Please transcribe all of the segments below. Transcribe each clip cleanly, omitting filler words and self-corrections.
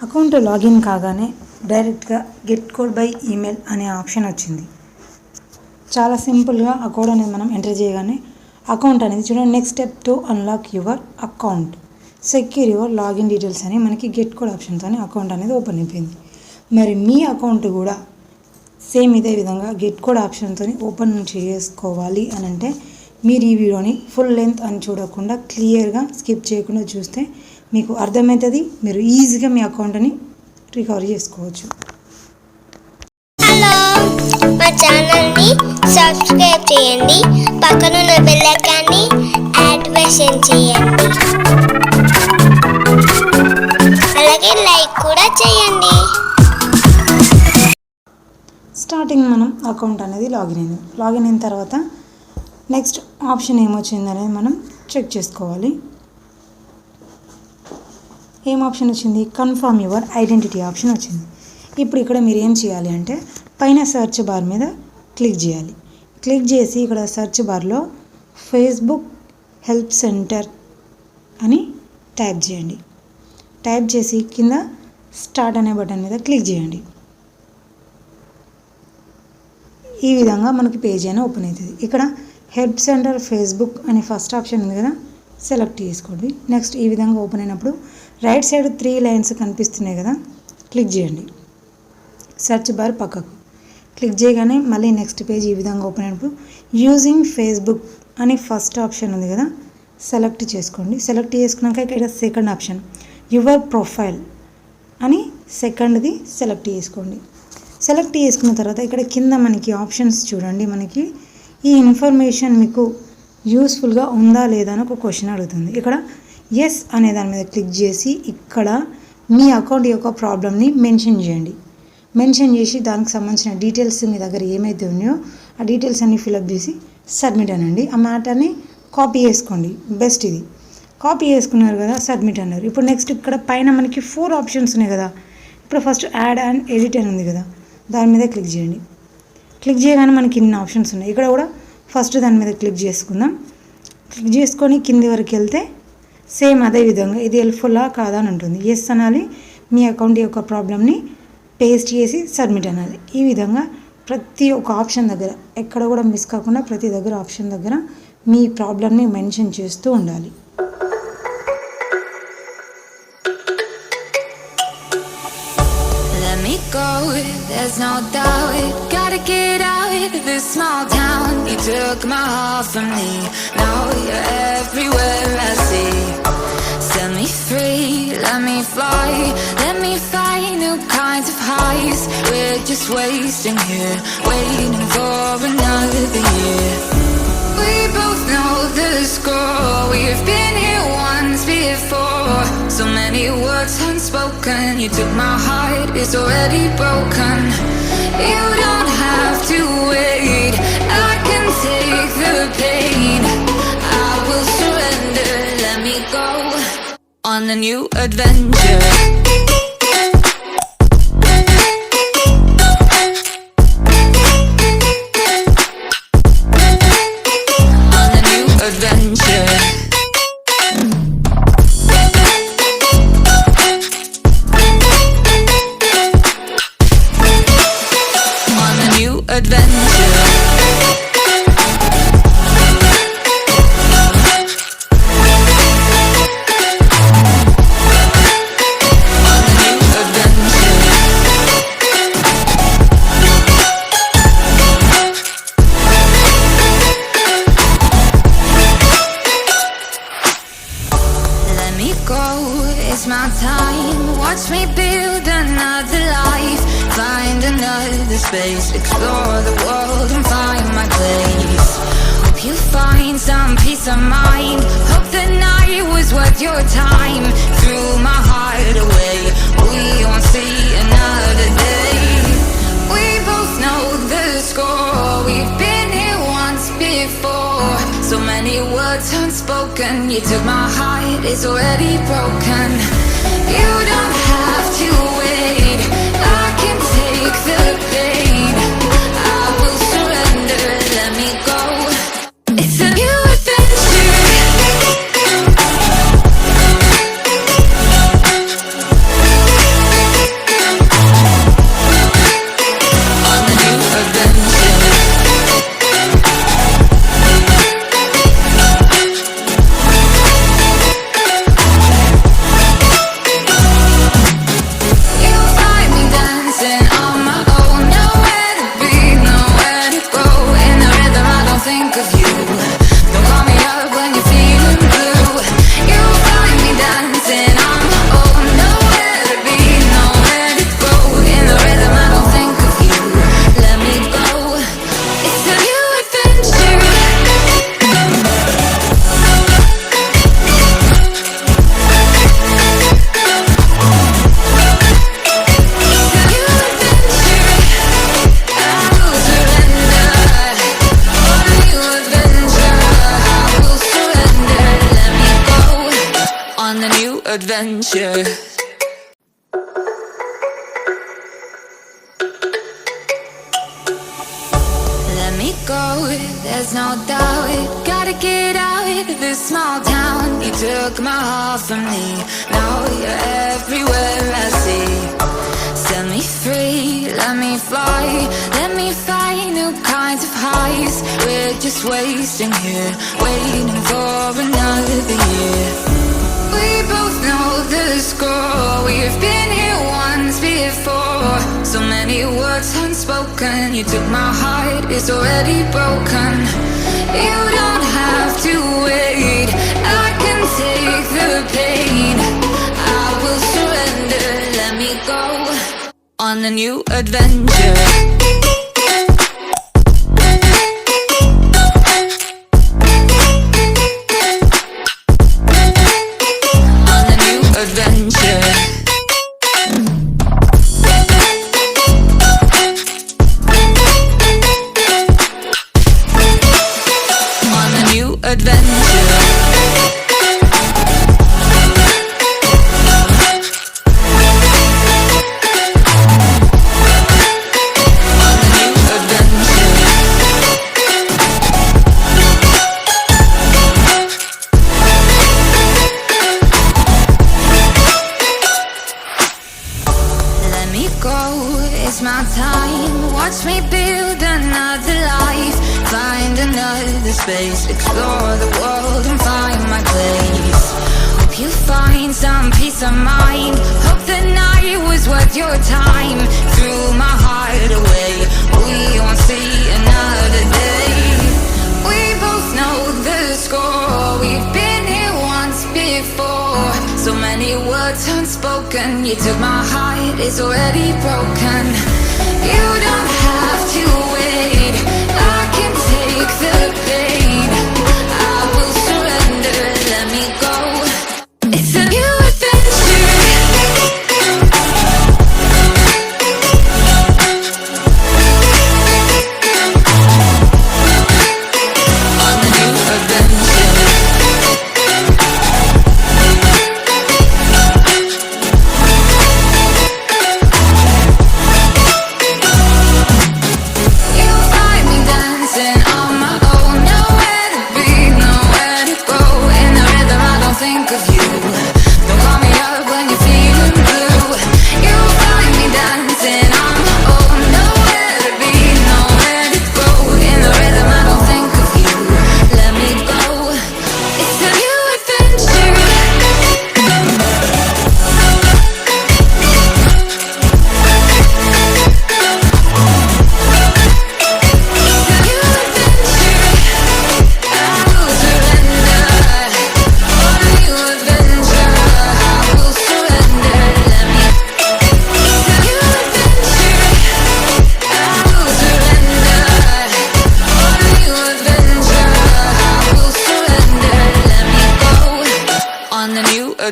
Account login కాగానే డైరెక్ట్గా get code by email అనే ఆప్షన్ వచ్చింది. చాలా సింపుల్గా ఆ కోడ్ అనేది మనం ఎంటర్ చేయగానే అకౌంట్ అనేది చూడండి. Next step to unlock your account, secure your login details అని మనకి గెట్ కోడ్ ఆప్షన్తోనే అకౌంట్ అనేది ఓపెన్ అయిపోయింది. మరి మీ అకౌంట్ కూడా సేమ్ ఇదే విధంగా గెట్ కోడ్ ఆప్షన్తో ఓపెన్ చేసుకోవాలి అని అంటే మీరు ఈ వీడియోని ఫుల్ లెంత్ అని చూడకుండా క్లియర్గా స్కిప్ చేయకుండా చూస్తే మీకు అర్థమవుతుంది. మీరు ఈజీగా మీ అకౌంట్ని రికవరీ చేసుకోవచ్చు. హలో, మా ఛానల్ని సబ్స్క్రైబ్ చేయండి, పక్కనున్న బెల్ ఐకాన్ని యాక్టివేషన్ చేయండి, అలాగే లైక్ కూడా చేయండి. స్టార్టింగ్ మనం అకౌంట్ అనేది లాగిన్ అయిన తర్వాత నెక్స్ట్ ఆప్షన్ ఏమొచ్చిందనేది మనం చెక్ చేసుకోవాలి. ఏం ఆప్షన్ వచ్చింది? కన్ఫర్మ్ యువర్ ఐడెంటిటీ ఆప్షన్ వచ్చింది. ఇప్పుడు ఇక్కడ మీరు ఏం చేయాలి అంటే పైన సెర్చ్ బార్ మీద క్లిక్ చేయాలి. క్లిక్ చేసి ఇక్కడ సెర్చ్ బార్లో ఫేస్బుక్ హెల్ప్ సెంటర్ అని టైప్ చేయండి. టైప్ చేసి కింద స్టార్ట్ అనే బటన్ మీద క్లిక్ చేయండి. ఈ విధంగా మనకి పేజ్ అయినా ఓపెన్ అవుతుంది. ఇక్కడ హెల్ప్ సెంటర్ ఫేస్బుక్ అనే ఫస్ట్ ఆప్షన్ ఉంది కదా, సెలెక్ట్ చేసుకోండి. నెక్స్ట్ ఈ విధంగా ఓపెన్ అయినప్పుడు రైట్ సైడ్ 3 లైన్స్ కనిపిస్తున్నాయి కదా, క్లిక్ చేయండి. సెర్చ్ బార్ పక్కకు క్లిక్ చేయగానే మళ్ళీ నెక్స్ట్ పేజ్ ఈ విధంగా ఓపెన్ అయినప్పుడు యూజింగ్ ఫేస్బుక్ అని ఫస్ట్ ఆప్షన్ ఉంది కదా, సెలెక్ట్ చేసుకోండి. సెలెక్ట్ చేసుకున్నాక ఇక్కడ సెకండ్ ఆప్షన్ యువర్ ప్రొఫైల్ అని సెకండ్ది సెలెక్ట్ చేసుకోండి. సెలెక్ట్ చేసుకున్న తర్వాత ఇక్కడ కింద మనకి ఆప్షన్స్ చూడండి. మనకి ఈ ఇన్ఫర్మేషన్ మీకు యూస్ఫుల్గా ఉందా లేదా అని ఒక క్వశ్చన్ అడుగుతుంది. ఇక్కడ ఎస్ అనే దాని మీద క్లిక్ చేసి ఇక్కడ మీ అకౌంట్ యొక్క ప్రాబ్లమ్ని మెన్షన్ చేయండి. మెన్షన్ చేసి దానికి సంబంధించిన డీటెయిల్స్ మీ దగ్గర ఏమైతే ఉన్నాయో ఆ డీటెయిల్స్ అన్ని ఫిలప్ చేసి సబ్మిట్ అనండి. ఆ మ్యాటర్ని కాపీ చేసుకోండి. బెస్ట్ ఇది. కాపీ చేసుకున్నారు కదా, సబ్మిట్ అన్నారు. ఇప్పుడు నెక్స్ట్ ఇక్కడ పైన మనకి 4 ఆప్షన్స్ ఉన్నాయి కదా. ఇప్పుడు ఫస్ట్ యాడ్ అండ్ ఎడిట్ అని ఉంది కదా, దాని మీద క్లిక్ చేయండి. క్లిక్ చేయగానే మనకి ఇన్ని ఆప్షన్స్ ఉన్నాయి. ఇక్కడ కూడా ఫస్ట్ దాని మీద క్లిక్ చేసుకుందాం. క్లిక్ చేసుకొని కింది వరకు వెళ్తే సేమ్ అదే విధంగా ఇది హెల్ప్ఫుల్లా కాదా అని ఉంటుంది. ఎస్ అనాలి. మీ అకౌంట్ యొక్క ప్రాబ్లమ్ని పేస్ట్ చేసి సబ్మిట్ అనాలి. ఈ విధంగా ప్రతి ఒక్క ఆప్షన్ దగ్గర ఎక్కడ కూడా మిస్ కాకుండా ప్రతి దగ్గర ఆప్షన్ దగ్గర మీ ప్రాబ్లమ్ని మెన్షన్ చేస్తూ ఉండాలి. There's no doubt, gotta get out of this small town. You took my heart from me, now you're everywhere I see. Set me free, let me fly, let me find new kinds of highs. We're just wasting here, waiting for another year. We both know the score, we've been here once before. So many words unspoken, you took my heart, it's already broken. You don't have to wait, I can take the pain. I will surrender, let me go on a new adventure. It's my time, watch me build another life, find another space, explore the world and find my place. Hope you find some peace of mind, hope the night was worth your time. Threw my heart away, we won't see another day. We both know the score, we've been here once before. So many words unspoken, you took my heart, it's already broken. You don't have to wait, I can take the pain. I will surrender, let me go. It's a new adventure. there's no doubt. Gotta get out of this small town. You took my heart from me, now you're everywhere I see. Set me free, let me fly, let me find new kinds of highs. We're just wasting here, waiting for another year. We both know the score, we've been here once before. So many words unspoken, you took my heart, it's already broken. You don't have to wait, I can take the pain. I will surrender, let me go on a new adventure. It's my time, watch me build another life. Find another space, explore the world and find my place. Hope you find some peace of mind, hope the night was worth your time. Threw my heart away, we won't see another day. We both know the score, we've been here once before. So many words unspoken, you took my heart, it's already broken. You don't have to wait, I can take the pain. I will surrender, let me go. It's a new adventure. On a new adventure.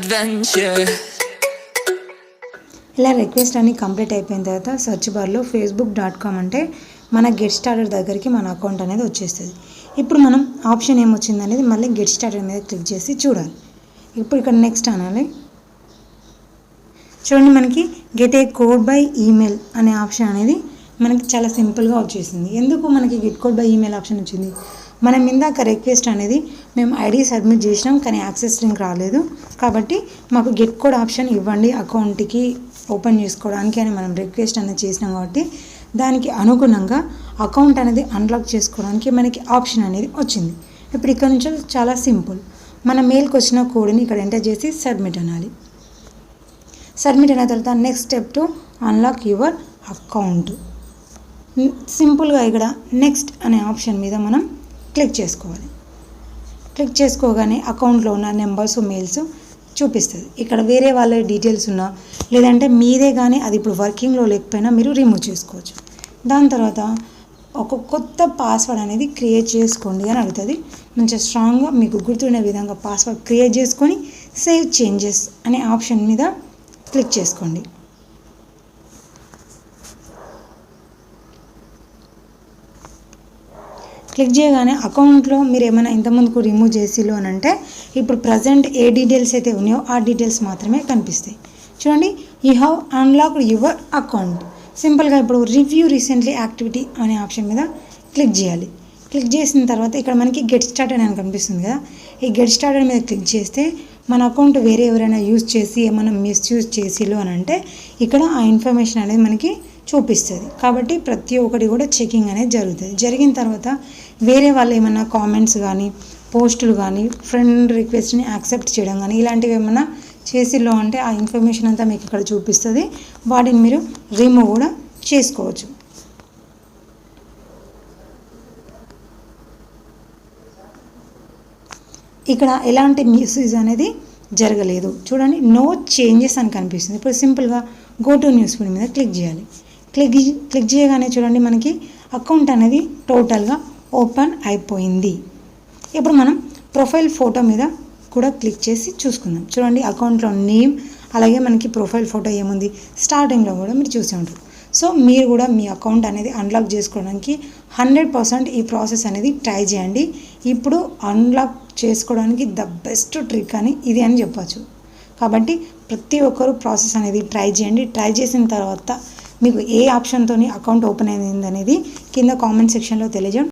Adventure. ఇలా request అన్ని complete అయిపోయిన తర్వాత search బార్లో facebook.com అంటే మన get started దగ్గరికి మన account అనేది వచ్చేస్తుంది. ఇప్పుడు మనం ఆప్షన్ ఏమొచ్చింది అనేది మళ్ళీ గెట్ స్టార్టెడ్ మీద క్లిక్ చేసి చూడాలి. ఇప్పుడు ఇక్కడ నెక్స్ట్ అనాలి. చూడండి, మనకి get a code by email అనే ఆప్షన్ అనేది మనకి చాలా సింపుల్గా వచ్చేసింది. ఎందుకు మనకి get code by email option వచ్చింది? మనం ఇందాక రిక్వెస్ట్ అనేది మేము ఐడి సబ్మిట్ చేసినాం, కానీ యాక్సెస్ లింక్ రాలేదు. కాబట్టి మాకు గెట్ కోడ్ ఆప్షన్ ఇవ్వండి అకౌంట్కి ఓపెన్ చేసుకోవడానికి అని మనం రిక్వెస్ట్ అనేది చేసినాం. కాబట్టి దానికి అనుగుణంగా అకౌంట్ అనేది అన్లాక్ చేసుకోవడానికి మనకి ఆప్షన్ అనేది వచ్చింది. ఇప్పుడు ఇక్కడ నుంచి చాలా సింపుల్. మన మెయిల్కి వచ్చిన కోడ్ని ఇక్కడ ఎంటర్ చేసి సబ్మిట్ అనాలి. సబ్మిట్ అయిన తర్వాత next step to unlock your account. సింపుల్గా ఇక్కడ నెక్స్ట్ అనే ఆప్షన్ మీద మనం క్లిక్ చేసుకోవాలి. క్లిక్ చేసుకోగానే అకౌంట్లో ఉన్న నెంబర్స్ మెయిల్స్ చూపిస్తుంది. ఇక్కడ వేరే వాళ్ళ డీటెయిల్స్ ఉన్నా లేదంటే మీదే కానీ అది ఇప్పుడు వర్కింగ్లో లేకపోయినా మీరు రిమూవ్ చేసుకోవచ్చు. దాని తర్వాత ఒక కొత్త పాస్వర్డ్ అనేది క్రియేట్ చేసుకోండి అని అడుగుతుంది. మంచిగా స్ట్రాంగ్గా మీకు గుర్తుండే విధంగా పాస్వర్డ్ క్రియేట్ చేసుకొని సేవ్ చేంజెస్ అనే ఆప్షన్ మీద క్లిక్ చేసుకోండి. క్లిక్ చేయగానే అకౌంట్లో మీరు ఏమైనా ఇంతకుముందుకు రిమూవ్ చేసిలో అని అంటే ఇప్పుడు ప్రజెంట్ ఏ డీటెయిల్స్ అయితే ఉన్నాయో ఆ డీటెయిల్స్ మాత్రమే కనిపిస్తాయి. చూడండి, you have unlocked your account. సింపుల్గా ఇప్పుడు రివ్యూ రీసెంట్లీ యాక్టివిటీ అనే ఆప్షన్ మీద క్లిక్ చేయాలి. క్లిక్ చేసిన తర్వాత ఇక్కడ మనకి గెట్ స్టార్టెడ్ అని కనిపిస్తుంది కదా, ఈ గెట్ స్టార్టెడ్ మీద క్లిక్ చేస్తే మన అకౌంట్ వేరే ఎవరైనా యూజ్ చేసి ఏమైనా మిస్యూజ్ చేసిలో అని అంటే ఇక్కడ ఆ ఇన్ఫర్మేషన్ అనేది మనకి చూపిస్తుంది. కాబట్టి ప్రతి ఒక్కటి కూడా చెకింగ్ అనేది జరుగుతుంది. జరిగిన తర్వాత వేరే వాళ్ళు ఏమైనా కామెంట్స్ కానీ పోస్టులు కానీ ఫ్రెండ్ రిక్వెస్ట్ని యాక్సెప్ట్ చేయడం కానీ ఇలాంటివి ఏమైనా చేసిలో అంటే ఆ ఇన్ఫర్మేషన్ అంతా మీకు ఇక్కడ చూపిస్తుంది. వాటిని మీరు రిమూవ్ కూడా చేసుకోవచ్చు. ఇక్కడ ఎలాంటి మిస్యూజ్ అనేది జరగలేదు. చూడండి, నో చేంజెస్ అని కనిపిస్తుంది. ఇప్పుడు సింపుల్గా గో టు న్యూస్ ఫీడ్ మీద క్లిక్ చేయాలి. క్లిక్ చేయగానే చూడండి మనకి అకౌంట్ అనేది టోటల్గా ఓపెన్ అయిపోయింది. ఇప్పుడు మనం ప్రొఫైల్ ఫోటో మీద కూడా క్లిక్ చేసి చూసుకుందాం. చూడండి, అకౌంట్లో నేమ్ అలాగే మనకి ప్రొఫైల్ ఫోటో ఏముంది స్టార్టింగ్లో కూడా మీరు చూసి ఉంటారు. సో మీరు కూడా మీ అకౌంట్ అనేది అన్లాక్ చేసుకోవడానికి 100% ఈ ప్రాసెస్ అనేది ట్రై చేయండి. ఇప్పుడు అన్లాక్ చేసుకోవడానికి ద బెస్ట్ ట్రిక్ అని ఇది అని చెప్పచ్చు. కాబట్టి ప్రతి ఒక్కరు ప్రాసెస్ అనేది ట్రై చేయండి. ట్రై చేసిన తర్వాత మీకు ఏ ఆప్షన్తో అకౌంట్ ఓపెన్ అయింది అనేది కింద కామెంట్ సెక్షన్లో తెలియజేయండి.